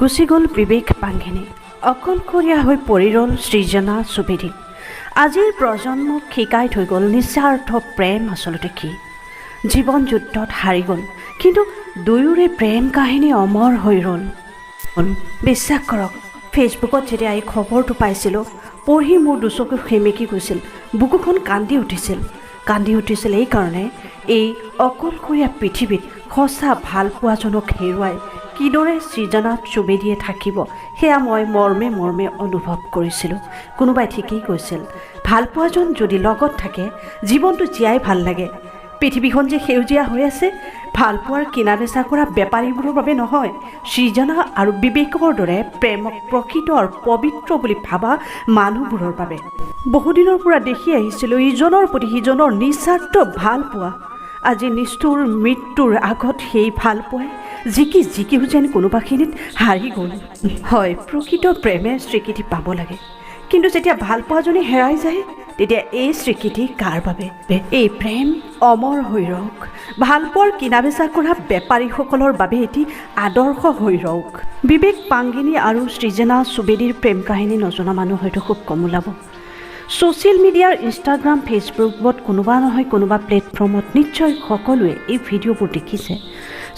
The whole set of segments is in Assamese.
গুচি গ'ল বিবেক পাংঘিনী, অকলশৰীয়া হৈ পৰি ৰ'ল সৃজনা সুবেদী। আজিৰ প্ৰজন্মক শিকাই থৈ গ'ল নিস্বাৰ্থ প্ৰেম আচলতে কি। জীৱন যুদ্ধত হাৰি গ'ল, কিন্তু দুয়োৰে প্ৰেম কাহিনী অমৰ হৈ ৰ'ল। বিশ্বাস কৰক, ফেচবুকত যেতিয়া এই খবৰটো পাইছিলোঁ, পঢ়ি মোৰ দুচকু সেমেকি গৈছিল, বুকুখন কান্দি উঠিছিল এইকাৰণে এই অকলশৰীয়া পৃথিৱীত সঁচা ভালপোৱাজনক হেৰুৱাই কিদৰে সৃজনা সুবেদীয়ে থাকিব, সেয়া মই মৰ্মে মৰ্মে অনুভৱ কৰিছিলোঁ। কোনোবাই ঠিকেই কৈছিল, ভালপোৱাজন যদি লগত থাকে জীৱনটো জীয়াই ভাল লাগে। পৃথিৱীখন যে সেউজীয়া হৈ আছে, ভালপোৱাৰ কিনা বেচা কৰা বেপাৰীবোৰৰ বাবে নহয়, সৃজনা আৰু বিবেকৰ দৰে প্ৰেমক প্ৰকৃত আৰু পবিত্ৰ বুলি ভাবা মানুহবোৰৰ বাবে। বহুদিনৰ পৰা দেখি আহিছিলোঁ ইজনৰ প্ৰতি সিজনৰ নিস্বাৰ্থ ভালপোৱা। আজি নিষ্ঠুৰ মৃত্যুৰ আগত সেই ভালপোৱাই জিকিও যেন কোনোবাখিনিত হাৰি গ'ল। হয়, প্ৰকৃত প্ৰেমে স্বীকৃতি পাব লাগে, কিন্তু যেতিয়া ভালপোৱাজনী হেৰাই যায়, তেতিয়া এই স্বীকৃতি কাৰ বাবে? এই প্ৰেম অমৰ হৈ ৰওক, ভালপোৱাৰ কিনা বেচা কৰা বেপাৰীসকলৰ বাবে এটি আদৰ্শ হৈ ৰওক। বিবেক পাংঘিনী আৰু সৃজনা সুবেদীৰ প্ৰেম কাহিনী নজনা মানুহ হয়তো খুব কম ওলাব। ছ'চিয়েল মিডিয়াৰ ইনষ্টাগ্ৰাম, ফেচবুকত কোনোবা নহয় কোনোবা প্লেটফৰ্মত নিশ্চয় সকলোৱে এই ভিডিঅ'বোৰ দেখিছে।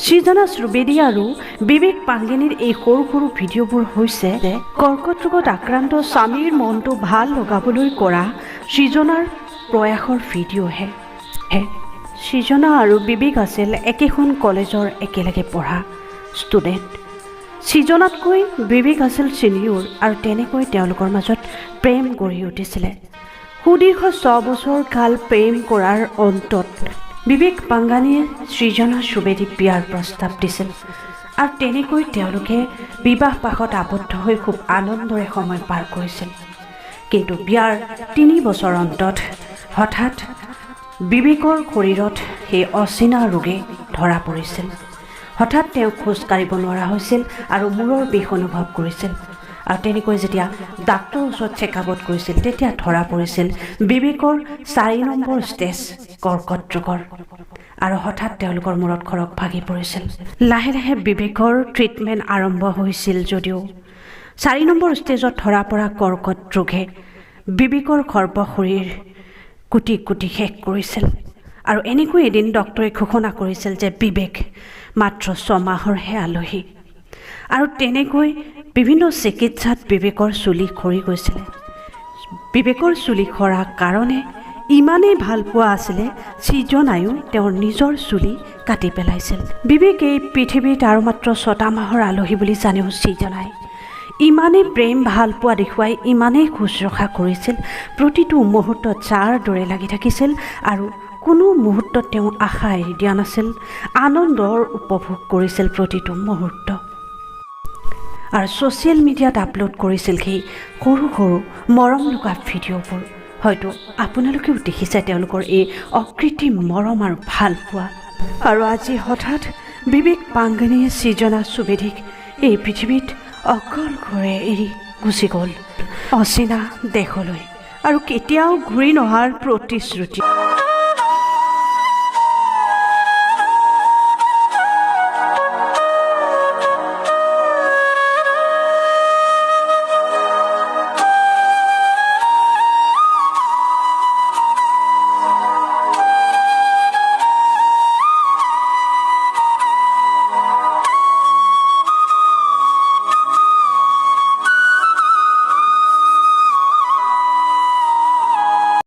সৃজনা সুবেদী আৰু বিবেক পাংঘিনীৰ এই সৰু সৰু ভিডিঅ'বোৰ হৈছে কৰ্কট ৰোগত আক্ৰান্ত স্বামীৰ মনটো ভাল লগাবলৈ কৰা সৃজনাৰ প্ৰয়াসৰ ভিডিঅ'হে। সৃজনা আৰু বিবেক আছিল একেখন কলেজৰ একেলগে পঢ়া ষ্টুডেণ্ট। সৃজনাতকৈ বিবেক আছিল ছিনিয়ৰ, আৰু তেনেকৈ তেওঁলোকৰ মাজত প্ৰেম গঢ়ি উঠিছিলে। সুদীৰ্ঘ 6 বছৰ কাল প্ৰেম কৰাৰ অন্তত বিবেক পাংঘিনীয়ে সৃজনা সুবেদীক বিয়াৰ প্ৰস্তাৱ দিছিল, আৰু তেনেকৈ তেওঁলোকে বিবাহ পাশত আবদ্ধ হৈ খুব আনন্দৰে সময় পাৰ কৰিছিল। কিন্তু বিয়াৰ 3 বছৰ অন্তত হঠাৎ বিবেকৰ শৰীৰত সেই অচিনা ৰোগে ধৰা পৰিছিল। হঠাৎ তেওঁ খোজ কাঢ়িব নোৱাৰা হৈছিল আৰু মূৰৰ বিষ অনুভৱ কৰিছিল। আৰু তেনেকৈ যেতিয়া ডাক্তৰৰ ওচৰত চেকআপত গৈছিল, তেতিয়া ধৰা পৰিছিল বিবেকৰ 4 নম্বৰ ষ্টেজ কৰ্কট ৰোগৰ। আৰু হঠাৎ তেওঁলোকৰ মূৰত খৰক ভাগি পৰিছিল। লাহে লাহে বিবেকৰ ট্ৰিটমেণ্ট আৰম্ভ হৈছিল যদিও 4 নম্বৰ ষ্টেজত ধৰা পৰা কৰ্কট ৰোগে বিবেকৰ সৰ্বশৰীৰ কুটি কুটি শেষ কৰিছিল। আৰু এনেকৈ এদিন ডক্তৰে ঘোষণা কৰিছিল যে বিবেক মাত্ৰ 6 মাহৰহে আলহী। আৰু তেনেকৈ বিভিন্ন চিকিৎসাত বিবেকৰ চুলি সৰি গৈছিলে। বিবেকৰ চুলি সৰা কাৰণে ইমানেই ভালপোৱা আছিলে, সৃজনায়ো তেওঁৰ নিজৰ চুলি কাটি পেলাইছিল। বিবেক এই পৃথিৱীত আৰু মাত্ৰ 6টা মাহৰ আলহী বুলি জানেও সৃজনাই ইমানেই প্ৰেম ভালপোৱা দেখুৱাই ইমানেই শুশ্ৰূষা কৰিছিল, প্ৰতিটো মুহূৰ্তত যাৰ দৰে লাগি থাকিছিল, আৰু কোনো মুহূৰ্তত তেওঁ আশা এৰি দিয়া নাছিল, আনন্দৰ উপভোগ কৰিছিল প্ৰতিটো মুহূৰ্ত। আৰু ছ'চিয়েল মিডিয়াত আপলোড কৰিছিল সেই সৰু সৰু মৰম লগা ভিডিঅ'বোৰ। হয়তো আপোনালোকেও দেখিছে তেওঁলোকৰ এই অকৃত্ৰিম মৰম আৰু ভালপোৱা। আৰু আজি হঠাৎ বিবেক পাংঘিনীয়ে সৃজনা সুবেদীক এই পৃথিৱীত অকলশৰে এৰি গুচি গ'ল অচিনা দেশলৈ, আৰু কেতিয়াও ঘূৰি নহাৰ প্ৰতিশ্ৰুতি।